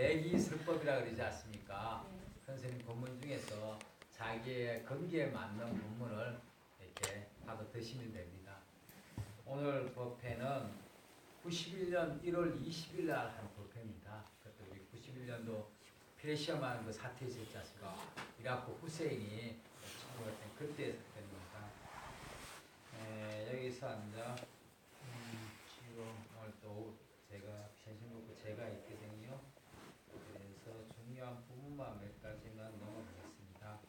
내기설법이라 그러지 않습니까? 선생님 본문 중에서 자기의 건기에 맞는 본문을 이렇게 받아 드시면 됩니다. 오늘 법회는 91년 1월 20일 날 한 법회입니다. 그때 우리 91년도 피레시아만 그 사태 있었지 않습니까? 이라크 후세인이 친구가 된 그때 사건입니다. 여기서 앉아 지금 오늘 또 제가 현실 놓고 제가 있거든요. 그래서 중요한 부분만 몇 가지만 넘어가겠습니다.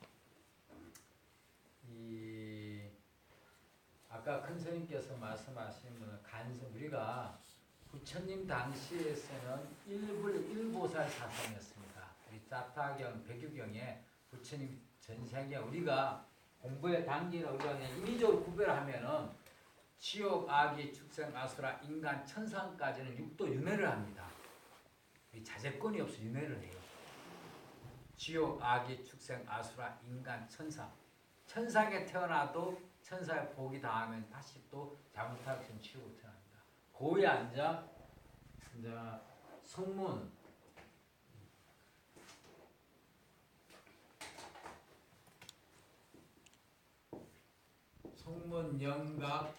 아까 큰 스님께서 말씀하신 분은 간섭, 우리가 부처님 당시에서는 일보살 사상이었습니다. 우리 자타경, 백유경에 부처님 전생에 우리가 공부의 단계를 우리가 그냥 인위적으로 구별하면은 지옥, 아기, 축생, 아수라, 인간, 천상까지는 육도 윤회를 합니다. 자제권이 없어 윤회를 해요. 지옥, 아기, 축생, 아수라, 인간, 천상. 천상에 태어나도 천사의 복이 닿으면 다시 또 잘못한 것은 치우고 태어납니다. 고에 앉아 이제 성문, 성문, 영각,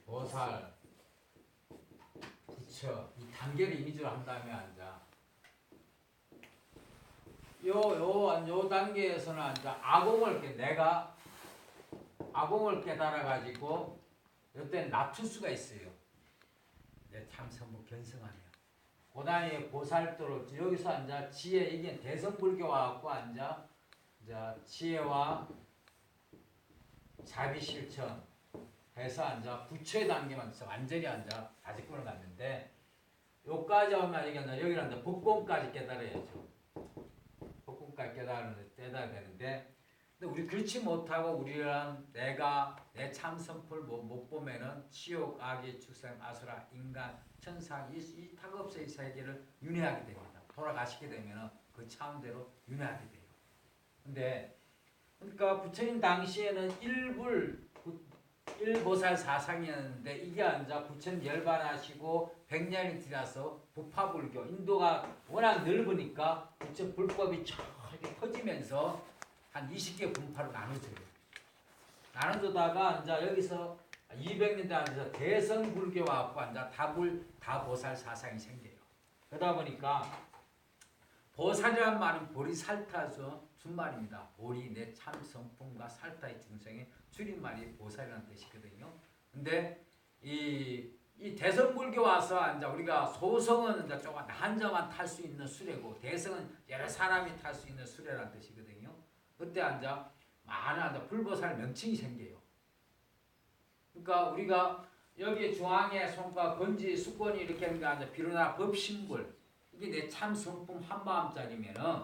보살, 부처 이 단계를 이미지로 한 다음에 앉아. 요 단계에서는 앉아 내가 아공을 깨달아 가지고 이때 낮출 수가 있어요. 내 참선무 견성하며. 고단위의 보살도로 여기서 앉아 지혜 이게 대성불교와 갖고 앉아 이제 지혜와 자비실천 해서 앉아 부처의 단계만 있어 완전히 앉아 다직권을 갖는데 요까지 오면 여기는 앉아 법공까지 깨달아야죠. 법공까지 깨달아야 되는데. 근데 우리 그렇지 못하고 우리는 내가 내 참선풀 못 보면은 지옥, 아기, 축생, 아수라, 인간, 천상 이 탁업소의 세계를 윤회하게 됩니다. 돌아가시게 되면은 그 차원대로 윤회하게 돼요. 근데 그러니까 부처님 당시에는 일보살 사상이었는데 이게 앉아 부처님 열반하시고 100년이 지나서 부파불교 인도가 워낙 넓으니까 부처 불법이 저렇게 퍼지면서 한 20개 분파로 나눠져요. 나눠져다가 이제 여기서 200년대 앉아서 대성불교와 갖고 앉아 다보살 사상이 생겨요. 그러다 보니까 보살이란 말은 보리살타에서 준말입니다. 보리 내 참성품과 살타의 중생의 줄임말이 보살이라는 뜻이거든요. 근데 이 대성불교 와서 앉아 우리가 소성은 이제 조금 한자만 탈 수 있는 수레고 대성은 여러 사람이 탈 수 있는 수레라는 뜻이거든요. 그때 앉아 많은 불보살 명칭이 생겨요. 그러니까 우리가 여기 중앙에 손과 건지 수건이 이렇게 하는 게 앉아 비로나 법신불 이게 내 참 성품 한마음짜리면은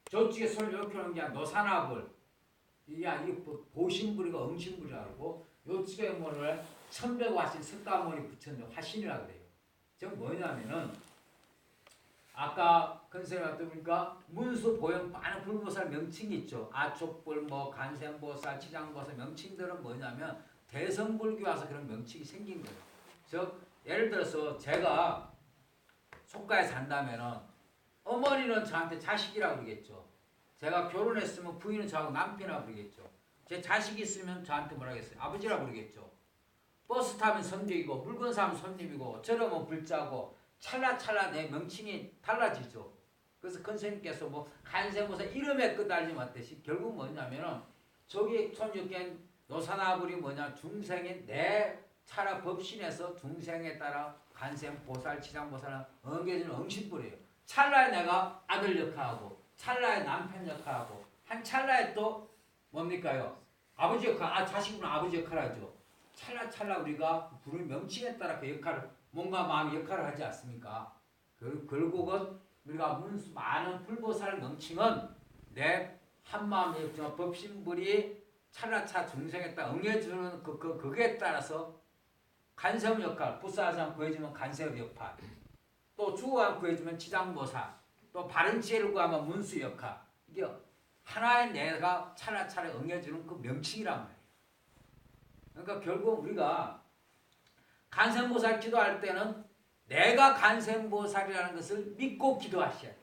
저쪽에 손을 이렇게 하는 게 노사나불 이게 보신불이가 응신불이라고 요쪽에 뭐를 천백화신 석가모니 붙였는데 화신이라고 그래요. 즉 뭐냐면은 아까 컨셉한테 보니까 문수 보형 많은 불보살 명칭이 있죠. 아촉불, 간센보살, 치장보살 명칭들은 뭐냐면 대성불교 와서 그런 명칭이 생긴 거예요. 즉 예를 들어서 제가 속가에 산다면은 어머니는 저한테 자식이라고 그러겠죠. 제가 결혼했으면 부인은 저하고 남편이라고 그러겠죠. 제 자식이 있으면 저한테 뭐라 하겠어요? 아버지라고 그러겠죠. 버스 타면 선비이고 물건 사면 손님이고 저러면 불자고 찰나찰나 내 명칭이 달라지죠. 그래서 큰 스님께서 간생보사 이름에 끄달림 하듯이 결국 뭐냐면은 저기 손육견 노사나불이 뭐냐 중생인 내 차라 법신에서 중생에 따라 간생보살, 치장보살은 엉겨지는 응신불이에요. 찰나에 내가 아들 역할하고 찰나에 남편 역할하고 한 찰나에 또 뭡니까요? 아버지 역할, 자식은 아버지 역할하죠. 찰나 우리가 부르는 명칭에 따라 그 역할을 몸과 마음의 역할을 하지 않습니까? 결국은 우리가 많은 불보살 명칭은 내 한마음의 법신불이 찰나차 중생에 따라 응해주는 그거에 따라서 간섭 역할, 불사상 구해주면 간섭 역할, 또 주고한 구해주면 치장보살, 또 바른 지혜를 구하면 문수 역할. 이게 하나의 내가 찰나찰나 응해주는 그 명칭이란 말이에요. 그러니까 결국 우리가 간생보살 기도할 때는 내가 간센보살이라는 것을 믿고 기도하셔야 돼요.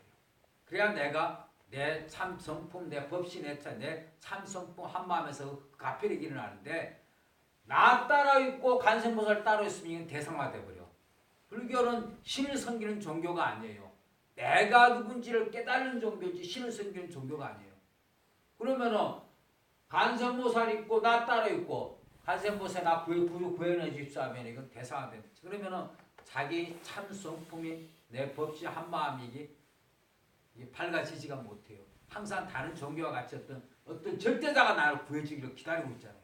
그래야 내가 내 참성품, 내 법신, 내 참성품 한마음에서 가편이 일어나는데 나 따라 있고 간센보살 따라 있으면 이건 대상화돼 버려. 불교는 신을 섬기는 종교가 아니에요. 내가 누군지를 깨달는 종교지 신을 섬기는 종교가 아니에요. 그러면은 간센보살 있고 나 따라 있고 간센보살 나 구해내 주십시오 하면 이건 대상화돼. 그러면은 자기 참성품이 내 법신 한마음이기 밝아지지가 못해요. 항상 다른 종교와 같이 어떤 절대자가 나를 구해주기를 기다리고 있잖아요.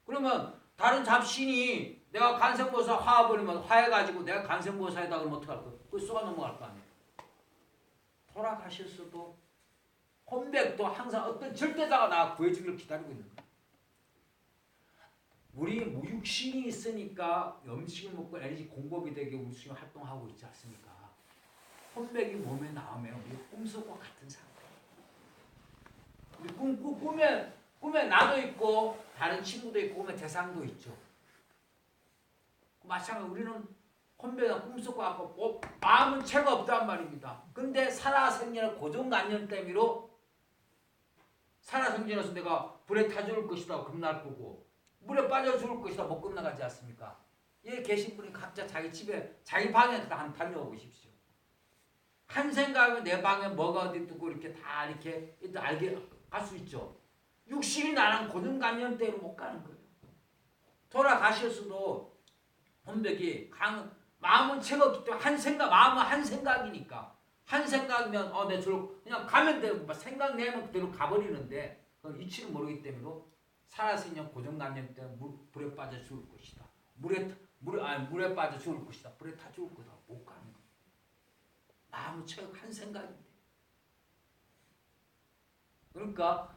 그러면 다른 잡신이 내가 간센보살 화해버리면 화해가지고 내가 간센보살이다 그러면 어떡할 거야? 그거 쏘아 넘어갈 거 아니에요. 돌아가셨어도 혼백도 항상 어떤 절대자가 나 구해주기를 기다리고 있는 거예요. 우리 무육신이 있으니까 음식을 먹고 에너지 공급이 되게 우수히 활동하고 있지 않습니까? 혼백이 몸에 나오면 우리 꿈속과 같은 상태. 우리 꿈에 나도 있고 다른 친구도 있고 꿈에 대상도 있죠. 마찬가지로 우리는 혼백이나 꿈속과 같고 마음은 죄가 없단 말입니다. 근데 살아생전의 고정관념 때문에 살아생전에서 내가 불에 타 죽을 것이다 겁날 거고 물에 빠져 죽을 것이다 못 끝나가지 않습니까? 여기 계신 분이 각자 자기 집에 자기 방에 다 한번 달려가 보십시오. 한 생각에 내 방에 뭐가 어디 있고 이렇게 다 이렇게 일단 알게 갈 수 있죠. 육신이 나랑 고정관념 때문에 못 가는 거예요. 돌아가셨어도 혼백이 마음은 채가 없기 때문에 마음은 한 생각이니까 한 생각이면 내 저로 그냥 가면 되고 생각 내면 그대로 가버리는데 그건 이치를 모르기 때문에 살아생전 고정관념 때문에 불에 빠져 죽을 것이다. 물에 빠져 죽을 것이다. 불에 타 죽을 거다. 못 가는 거예요. 마음은 채가 한 생각인데. 그러니까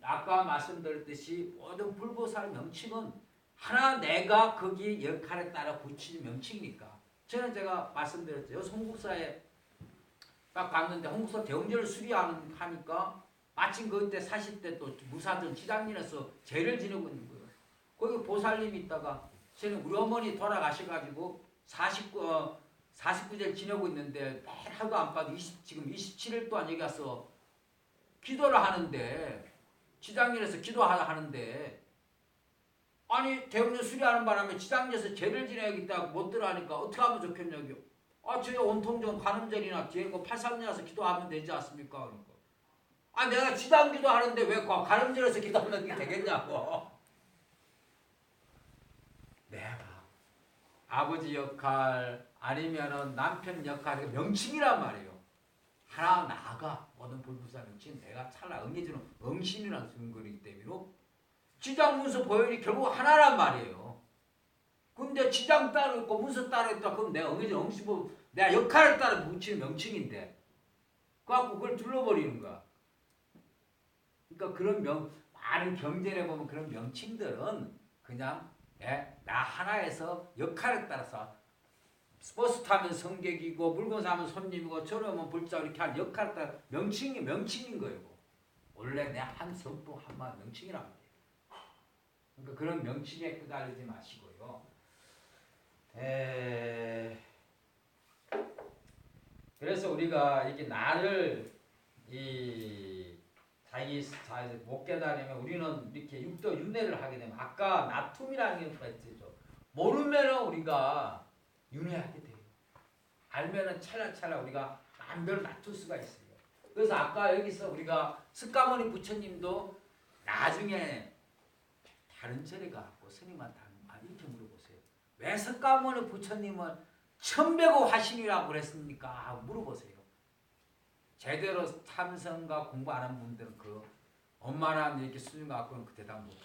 아까 말씀드렸듯이 모든 불보살 명칭은 하나 내가 거기 역할에 따라 붙이는 명칭이니까. 제가 말씀드렸죠. 홍국사에 딱 갔는데 홍국사 대웅전을 수리하니까 마침 그때 40대 또 무사전 지장진에서 제를 지내고 있는 거예요. 거기 보살님이 있다가 저는 우리 어머니 돌아가셔가지고 49제를 지내고 있는데 매일 하루도 안 빠져 지금 27일 동안 여기 와서 기도를 하는데 지장진에서 기도하는데 아니 대웅전 수리하는 바람에 지장진에서 제를 지내야겠다고 못 들어가니까 어떻게 하면 좋겠냐고요. 저희 온통전 관음절이나 뒤에 거 83년에서 기도하면 되지 않습니까? 그러니까. 내가 지장 기도하는데 왜 관음절에서 기도하면 게 되겠냐고. 내가 아버지 역할 아니면은 남편 역할의 명칭이란 말이에요. 하나 나아가 모든 불부사 명칭은 내가 찰나 응해주는 응신이라는 증거이기 때문에 지장 문서 보혈이 결국 하나란 말이에요. 근데 지장 따로 있고 문서 따로 있다. 그럼 내가 응해주는 응신 내가 역할을 따라 붙이는 명칭인데 그래갖고 그걸 둘러버리는 거야. 그러니까 그런 많은 경전에 보면 그런 명칭들은 그냥 나 하나에서 역할에 따라서 버스 타면 승객이고 물건 사면 손님이고 저러면 불자 이렇게 한 역할에 따라 명칭인 거예요. 원래 내 한 성품 한마 명칭이란 말이에요. 그러니까 그런 명칭에 끄달리지 마시고요. 그래서 우리가 이게 나를 자기 못 깨달으면 우리는 이렇게 육도 윤회를 하게 되면 아까 나툼이라는 게 있죠. 모르면은 우리가 윤회하게 돼요. 알면은 찰나찰나 우리가 마음대로 놔둘 수가 있어요. 그래서 아까 여기서 우리가 석가모니 부처님도 나중에 다른 절에 가고 스님한테 이렇게 물어보세요. 왜 석가모니 부처님은 천백호 화신이라고 그랬습니까? 물어보세요. 제대로 참선과 공부 안 한 분들은 그 엄마나 이렇게 수준 갖고는 그 대답 못합니다.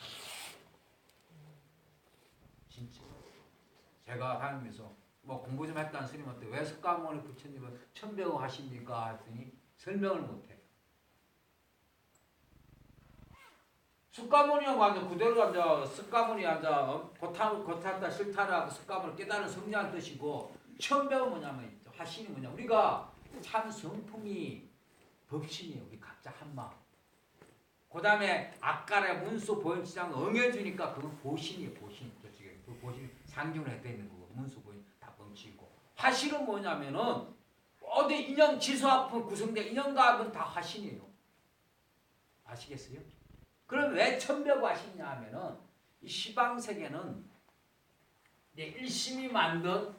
진짜. 제가 다니면서 공부 좀 했다는 스님한테 왜 석가모니 부처님은 천백호 하십니까? 했더니 설명을 못해요. 석가모니하고 앉아 그대로 앉아 석가모니 앉아 고탔다 싫다라고 석가모니 깨달은 성장 뜻이고 천백은 뭐냐면 화신이 뭐냐 우리가 참 성품이 법신이에요. 우리 각자 한마음. 그 다음에 아까의 문수 보현치장 응해주니까 그건 보신이에요. 보신. 그 보신이 상중을 해야 되는 거고 문수 보현 다 멈추고 화신은 뭐냐면은 어디 인형 지수합은 구성된 인형과 합은 다 화신이에요. 아시겠어요? 그럼 왜 천벽 화신이냐 하면은 이 시방세계는 일심이 만든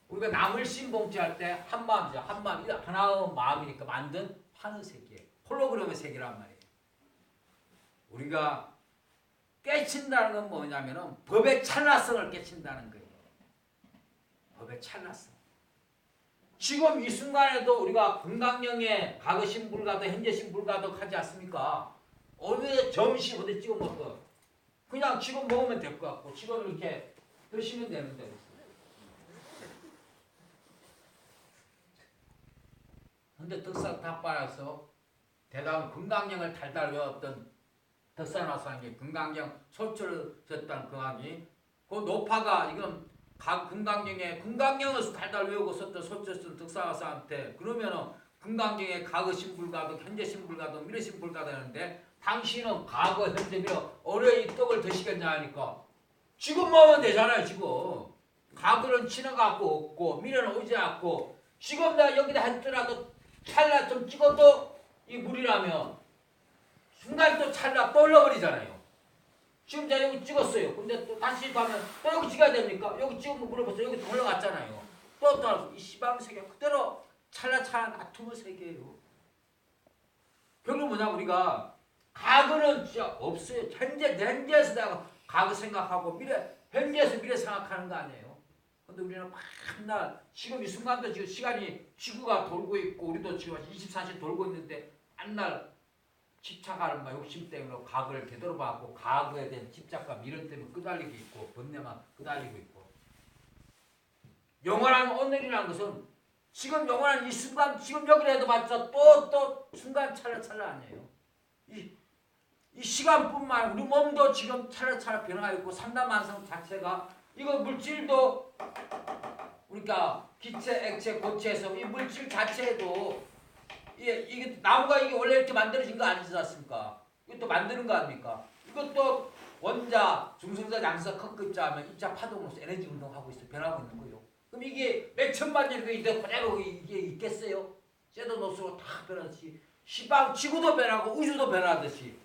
우리가 나물심 봉지할 때 한마음이죠. 한마음 하나의 마음이니까 만든 하늘 세계, 홀로그램의 세계란 말이에요. 우리가 깨친다는 건 뭐냐면은 법의 찰나성을 깨친다는 거예요. 법의 찰나성. 지금 이 순간에도 우리가 금강령에 과거신 불가도 현재신 불가도 하지 않습니까? 어느 점심 어디 찍어 먹고 그냥 지금 먹으면 될 것 같고 지금 이렇게 드시면 되는데 근데 덕산 탑바라서 대단한 금강령을 달달 외웠던 덕산화사님이 금강령 소철졌다는 그 아기 그 노파가 이건 금강령을 달달 외우고 썼던 소철 덕산화사한테 그러면은 금강령에 과거 신불가도 현재 신불가도 미래 신불가도 하는데 당신은 과거 현재 미래 어려이 떡을 드시겠냐 하니까 지금 먹으면 되잖아요. 지금 과거는 지나가고 없고 미래는 오지 않고 지금 내가 여기다 했더라도 찰나 좀 찍어도 이 물이라면 순간 또 찰나 떠올려버리잖아요. 지금 제가 여기 찍었어요. 근데 또 다시 가면 또 여기 찍어야 됩니까? 여기 찍으면 물어봤어요. 여기 또 올라갔잖아요. 또 이 시방세계 그대로 찰나찰나 놔두는 세계예요. 결국 뭐냐 우리가 과거는 진짜 없어요. 현재에서 내가 과거 생각하고 현재에서 미래 생각하는 거 아니에요. 근데 우리는 맨날 지금 이 순간도 지금 시간이 지구가 돌고 있고 우리도 지금 24시간 돌고 있는데 맨날 집착하는 욕심 때문에 과거를 되돌아봤고 과거에 대한 집착과 미련 때문에 끄달리고 있고 번뇌만 끄달리고 있고 영원한 오늘이라는 것은 지금 영원한 이 순간 지금 여기라도 봤자 또 순간 찰나찰나 아니에요. 이 시간뿐만 우리 몸도 지금 찰나찰나 변화가 있고 삼단만상 자체가 이거 물질도 우리가 기체, 액체, 고체에서 이 물질 자체도 이게 나무가 이게 원래 이렇게 만들어진 거 아니지 않습니까? 이것도 만드는 거 아닙니까? 이것도 원자, 중성자, 양자, 컵급자 하면 입자 파동으로서 에너지 운동하고 있어 변하고 있는 거예요. 그럼 이게 몇 천만 년이 이제 그대로 이게 있겠어요? 쇠도 노수로 다 변하듯이 지구도 변하고 우주도 변하듯이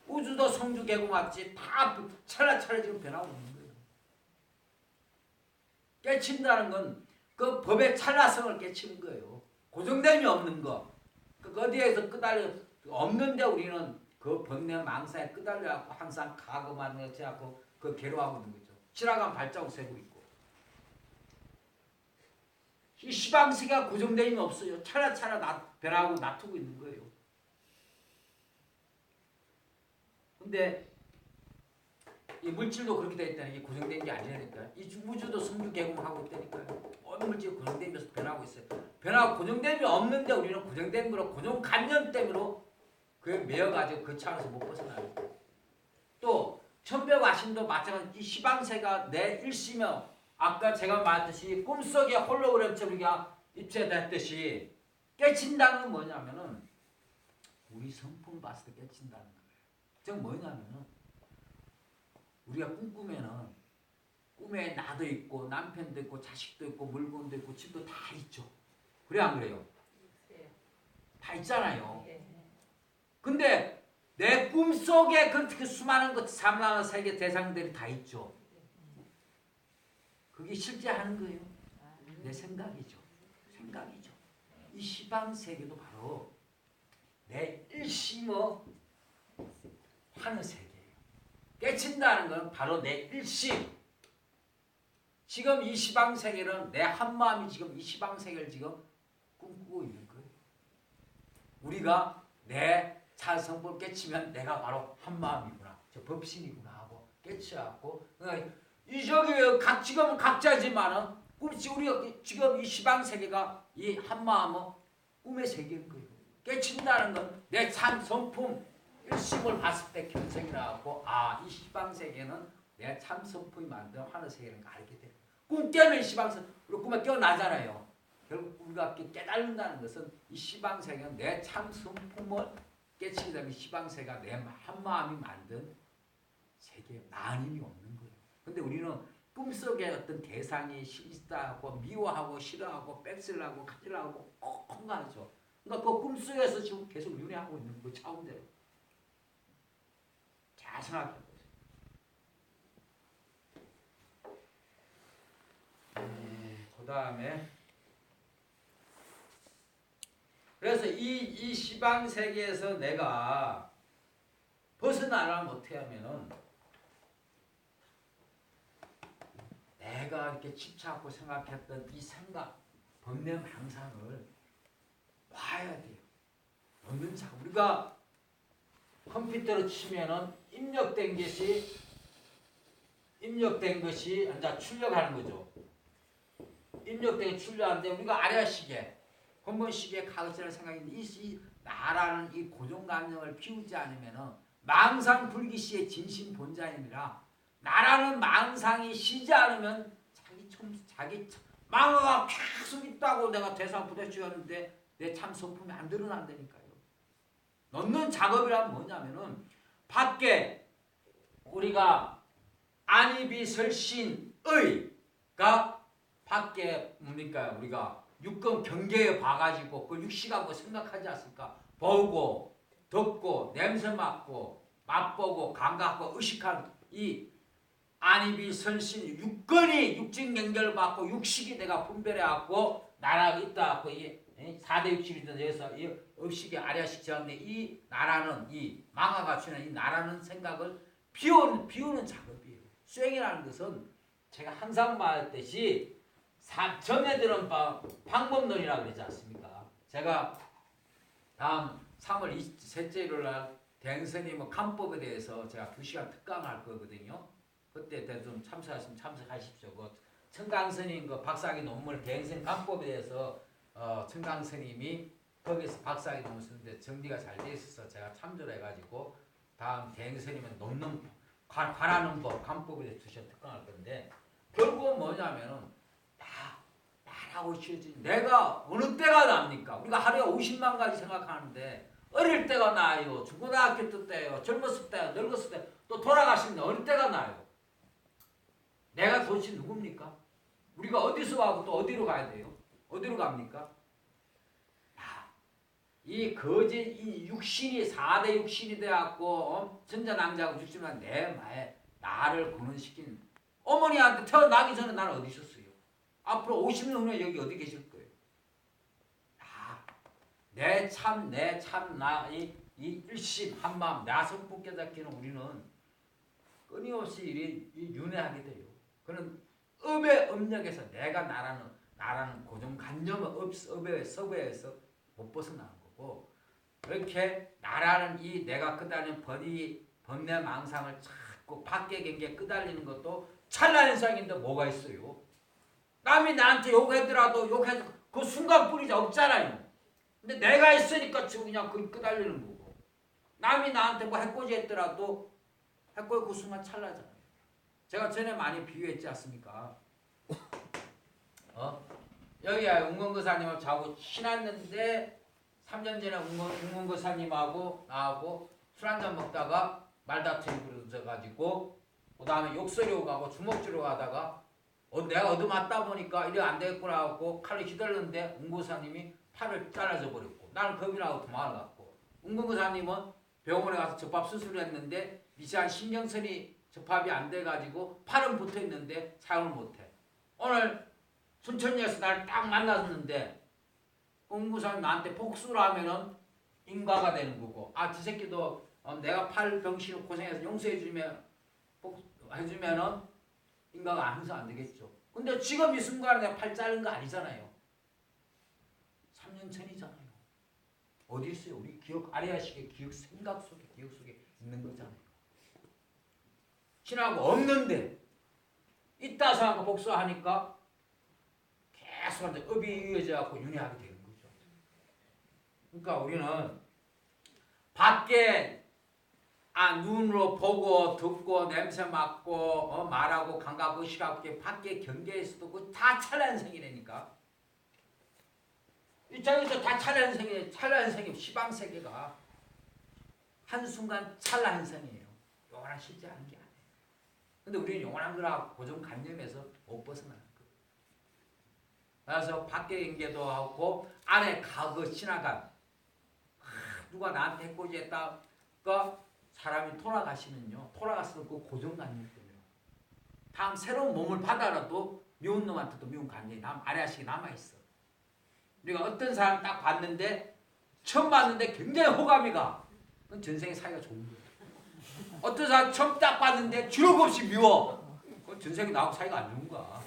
우주도 성주 개공하듯이 다 찰나찰나 지금 변하고 있는 거예요. 깨친다는 건 그 법의 찰나성을 깨치는 거예요. 고정됨이 없는 거. 그 어디에서 끄달려 없는데 우리는 그 번뇌 망사에 끄달려갖고 항상 과거만 넣지않고 그 괴로워하고 있는 거죠. 지나간 발자국 세고 있고. 이 시방세계가 고정됨이 없어요. 차라차라 변하고 놔두고 있는 거예요. 근데 이 물질도 그렇게 되어 있다는 게 고정된 게 아니라니까. 이 우주도 성주 개공하고 있다니까요. 모든 물질이 고정되면서 변하고 있어요. 변하고 고정됨이 없는데 우리는 고정됨으로 고정관념 때문에 그에 매여가지고 그 차에서 못 벗어나요. 또 천벽화신도 마찬가지. 이 시방세가 내 일시며 아까 제가 말했듯이 꿈속에 홀로그램처럼 우리가 입체됐듯이 깨친다는 건 뭐냐면은 우리 성품 봤을 때 깨친다는 거예요. 즉 뭐냐면은 우리가 꿈꾸면은 꿈에 나도 있고 남편도 있고 자식도 있고 물건도 있고 집도 다 있죠. 그래 안 그래요? 다 있잖아요. 근데 내 꿈속에 그 수많은 것 삼라는 세계 대상들이 다 있죠. 그게 실제 하는 거예요. 내 생각이죠. 생각이죠. 이 시방 세계도 바로 내 일심어 하는 세계예요. 깨친다는 건 바로 내 일심. 지금 이 시방 세계는 내 한마음이 지금 이 시방 세계를 지금 꿈꾸고 있는 거예요. 우리가 내 자성을 깨치면 내가 바로 한마음이구나. 저 법신이구나 하고 깨치갖고 이 저기 지금은 각자지만은 우리가 지금 이 시방 세계가 이 한마음은 꿈의 세계인 거예요. 깨친다는 건 내 참 성품 일심을 봤을 때 견성이 나왔고 이 시방 세계는 내 참 성품이 만든 하늘 세계는 알게 돼요. 꿈 깨면 시방세계 우리 꿈에 깨어나잖아요. 결국 우리가 깨달는다는 것은 이 시방세계는 내 참 성품을 깨치게 되면 시방세계가 내 한마음이 만든 세계에 나님이 없는 거예요. 근데 우리는 꿈속에 어떤 대상이 싫다고 미워하고 싫어하고 뺏으려고 가지려고 콩가하죠. 그러니까 그 꿈속에서 지금 계속 윤회하고 있는 그 차원대로. 잘 생각해 보세요. 그 다음에 그래서 이 시방 세계에서 내가 벗어나려면 어떻게 하면은 내가 이렇게 집착하고 생각했던 이 생각, 번뇌 망상을 봐야 돼요. 없는 자 우리가 컴퓨터로 치면은 입력된 것이 이제 출력하는 거죠. 입력된 게 출력하는데 우리가 아래시계, 근본시계 가급적이라는 생각인데 이 나라는 이 고정감정을 피우지 않으면은 망상 불기시의 진심 본자이니라. 나라는 망상이 쉬지 않으면 자기 망어가 계속 있다고 내가 대상 부대찌였는데 내 참 성품이 안 드러난다니까요. 넣는 작업이란 뭐냐면은 밖에 우리가 안이비설신의가 밖에 뭡니까 우리가 육금 경계에 봐가지고 그 육시각으로 생각하지 않습니까? 보고 듣고 냄새 맡고 맛보고 감각하고 의식하는 이 안이비설신 육근이 육진 연결받고 육식이 내가 분별해갖고 나라가 있다갖고 이 4대 육식이든 여기서 이 의식이 아래식 지었는데 이 나라는 이 망화가 주는 이 나라는 생각을 비우는 작업이에요. 수행이라는 것은 제가 항상 말했듯이 전에들은 방법론이라고 그러지 않습니까? 제가 다음 3월 23째 일요일날 대행스님 간법에 대해서 제가 2시간 특강할 거거든요. 그때 좀 참석하시면 참석하십시오. 그 청강스님 그 박사학위 논문 대행스님 간법에 대해서 청강스님이 거기서 박사학위 논문 쓰는데 정리가 잘 돼 있어서 제가 참조를 해가지고 다음 대행스님은 논문 관하는 법 간법에 대해서 2시간 특강할 건데 결국은 뭐냐면은 나라고 치지 내가 어느 때가 납니까? 우리가 하루에 50만 가지 생각하는데 어릴 때가 나요. 중고등학교 때요. 젊었을 때, 늙었을 때, 또 돌아가시는데 어느 때가 나요. 내가 도대체 누굽니까? 우리가 어디서 와고 또 어디로 가야 돼요? 어디로 갑니까? 이 거짓 이 육신이 4대 육신이 되었고 전자낭자하고 죽지만 내 마에 나를 근원시킨 어머니한테 태어나기 전에 나는 어디 있었어요? 앞으로 50년 후에 여기 어디 계실 거예요? 내 참 나 이 일심 한마음 나 성품 깨닫기는 우리는 끊임없이 이 윤회하게 돼요. 그런 업의 업력에서 내가 나라는 고정관념의 업의 서부에서 못 벗어나는 거고 이렇게 나라는 이 내가 끄달린 번뇌 망상을 자꾸 밖의 경계에 끄달리는 것도 찰나현상인데 뭐가 있어요? 남이 나한테 욕하더라도 욕해도 그 순간뿐이지 없잖아요. 근데 내가 있으니까 지금 그냥 그 끄달리는 거고 남이 나한테 뭐 해코지 했더라도 해코지 그 순간 찰나잖아요. 제가 전에 많이 비유했지 않습니까? 여기야 웅건거사님하고 자고 친했는데 3년 전에 웅건거사님하고 나하고 술 한잔 먹다가 말다툼이 벌어져가지고 그 다음에 욕설이 오가고 주먹질로 가다가 내가 얻어맞다 보니까 이래 안 되겠구나 하고 칼을 휘둘렀는데 웅건거사님이 팔을 잘라져 버렸고 나는 겁이 나고 도망을 갔고 웅건거사님은 병원에 가서 접합 수술을 했는데 미세한 신경선이 접합이 안 돼가지고 팔은 붙어있는데 사용을 못해. 오늘 순천역에서 나를 딱 만났는데 웅구사님 나한테 복수를 하면은 인과가 되는 거고 저 새끼도 내가 팔 병신을 고생해서 용서해주면 해주면은 인과가 항상 안 되겠죠. 근데 지금 이 순간에 내가 팔 자른 거 아니잖아요. 3년 전이잖아요. 어디 있어요? 우리 기억 아래아식의 기억 생각 속에 있는 거잖아요. 신하고 없는데 있다 생각하고 복수하니까 계속 업이 이어져갖고 윤회하게 되는 거죠. 그러니까 우리는 밖에 눈으로 보고 듣고 냄새 맡고 말하고 감각 의식하고 밖에 경계에서도 그 다 찰나현생이라니까. 이쪽에서 다 찰나현생이 시방세계가 한순간 찰나현생이에요. 요거랑 실제 하는 게 아니에요. 근데 우리는 영원한 거라 고정관념에서 못 벗어나는 거예요. 그래서 밖에 경계도 하고 안에 과거 지나간 누가 나한테 해코지했다가 사람이 돌아가시면요. 돌아갔으면 그 고정관념 때문에 다음 새로운 몸을 받아라도 미운 놈한테도 미운 관념이 아래아식이 남아있어. 우리가 어떤 사람 딱 봤는데 처음 봤는데 굉장히 호감이 가. 그건 전생에 사이가 좋은 거야. 어떤 사람 처음 딱 봤는데 주력 없이 미워. 그건 전생에 나하고 사이가 안 좋은 거야.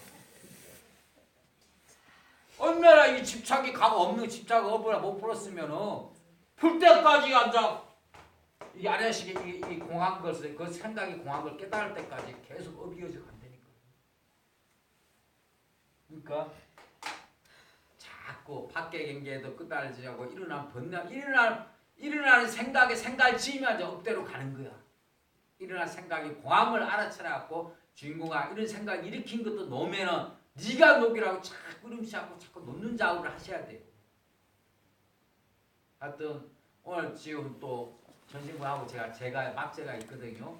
얼마나 이 집착이 각 없는 집착 업을 못 풀었으면은 풀 때까지 앉아 이 아래식의 이 공한 것을 그 생각이 공한 걸 깨달을 때까지 계속 업이 이어져 간다니까. 그러니까 자꾸 밖의 경계에도 끄달리지 않고 일어나는 생각에 생각을 지으면 이제 업대로 가는 거야. 일어날 생각이 공함을 알아차려갖고 주인공아 이런 생각 일으킨 것도 놓으면은 네가 녹이라고 자꾸 이름시하고 자꾸 놓는 작업을 하셔야 돼요. 하여튼 오늘 지금 또 전신부하고 제가 막제가 있거든요.